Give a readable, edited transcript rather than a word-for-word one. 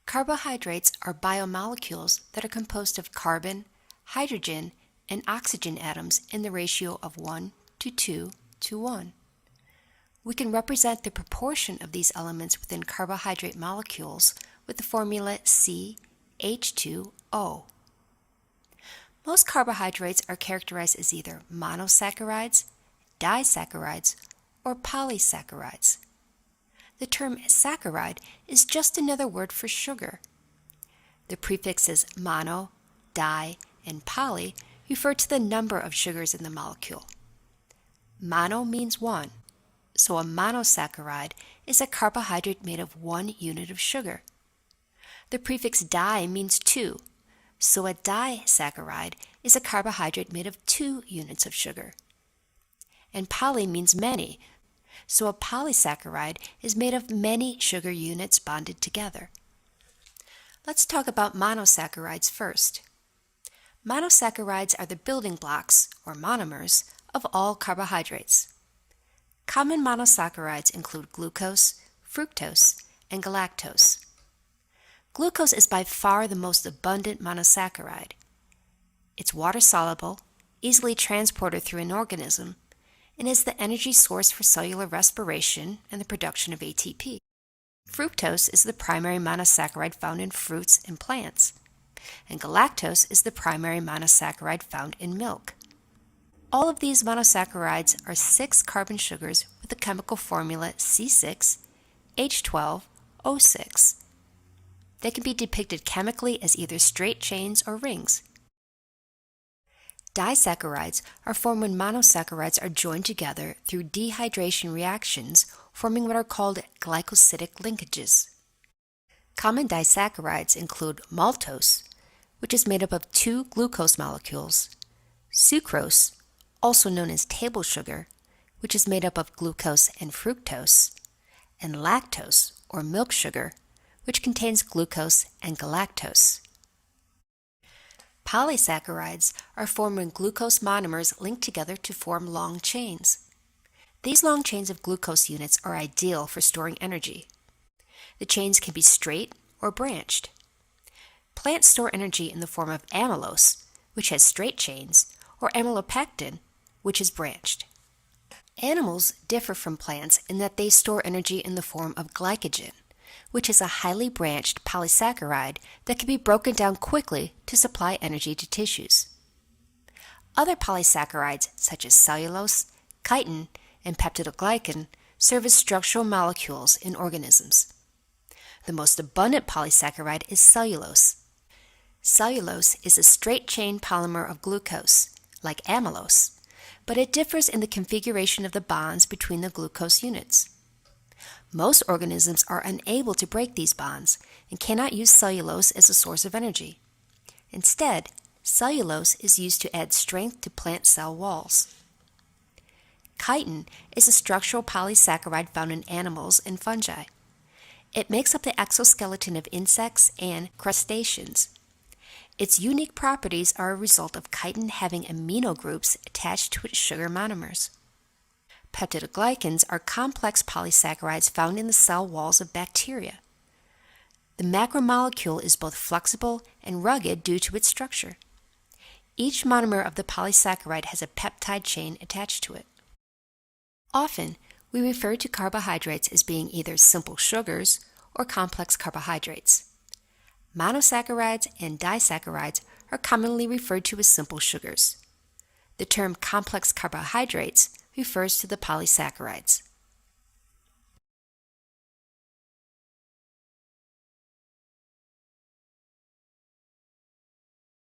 Carbohydrates are biomolecules that are composed of carbon, hydrogen, and oxygen atoms in the ratio of 1 to 2 to 1. We can represent the proportion of these elements within carbohydrate molecules with the formula CH2O. Most carbohydrates are characterized as either monosaccharides, disaccharides, or polysaccharides. The term saccharide is just another word for sugar. The prefixes mono, di, and poly refer to the number of sugars in the molecule. Mono means one, so a monosaccharide is a carbohydrate made of 1 unit of sugar. The prefix di means two, so a disaccharide is a carbohydrate made of 2 units of sugar. And poly means many, so a polysaccharide is made of many sugar units bonded together. Let's talk about monosaccharides first. Monosaccharides are the building blocks, or monomers, of all carbohydrates. Common monosaccharides include glucose, fructose, and galactose. Glucose is by far the most abundant monosaccharide. It's water-soluble, easily transported through an organism, and is the energy source for cellular respiration and the production of ATP. Fructose is the primary monosaccharide found in fruits and plants, and galactose is the primary monosaccharide found in milk. All of these monosaccharides are 6 carbon sugars with the chemical formula C6H12O6. They can be depicted chemically as either straight chains or rings. Disaccharides are formed when monosaccharides are joined together through dehydration reactions, forming what are called glycosidic linkages. Common disaccharides include maltose, which is made up of 2 glucose molecules, sucrose, also known as table sugar, which is made up of glucose and fructose, and lactose, or milk sugar, which contains glucose and galactose. Polysaccharides are formed when glucose monomers link together to form long chains. These long chains of glucose units are ideal for storing energy. The chains can be straight or branched. Plants store energy in the form of amylose, which has straight chains, or amylopectin, which is branched. Animals differ from plants in that they store energy in the form of glycogen, which is a highly branched polysaccharide that can be broken down quickly to supply energy to tissues. Other polysaccharides, such as cellulose, chitin, and peptidoglycan, serve as structural molecules in organisms. The most abundant polysaccharide is cellulose. Cellulose is a straight-chain polymer of glucose, like amylose, but it differs in the configuration of the bonds between the glucose units. Most organisms are unable to break these bonds and cannot use cellulose as a source of energy. Instead, cellulose is used to add strength to plant cell walls. Chitin is a structural polysaccharide found in animals and fungi. It makes up the exoskeleton of insects and crustaceans. Its unique properties are a result of chitin having amino groups attached to its sugar monomers. Peptidoglycans are complex polysaccharides found in the cell walls of bacteria. The macromolecule is both flexible and rugged due to its structure. Each monomer of the polysaccharide has a peptide chain attached to it. Often, we refer to carbohydrates as being either simple sugars or complex carbohydrates. Monosaccharides and disaccharides are commonly referred to as simple sugars. The term complex carbohydrates refers to the polysaccharides.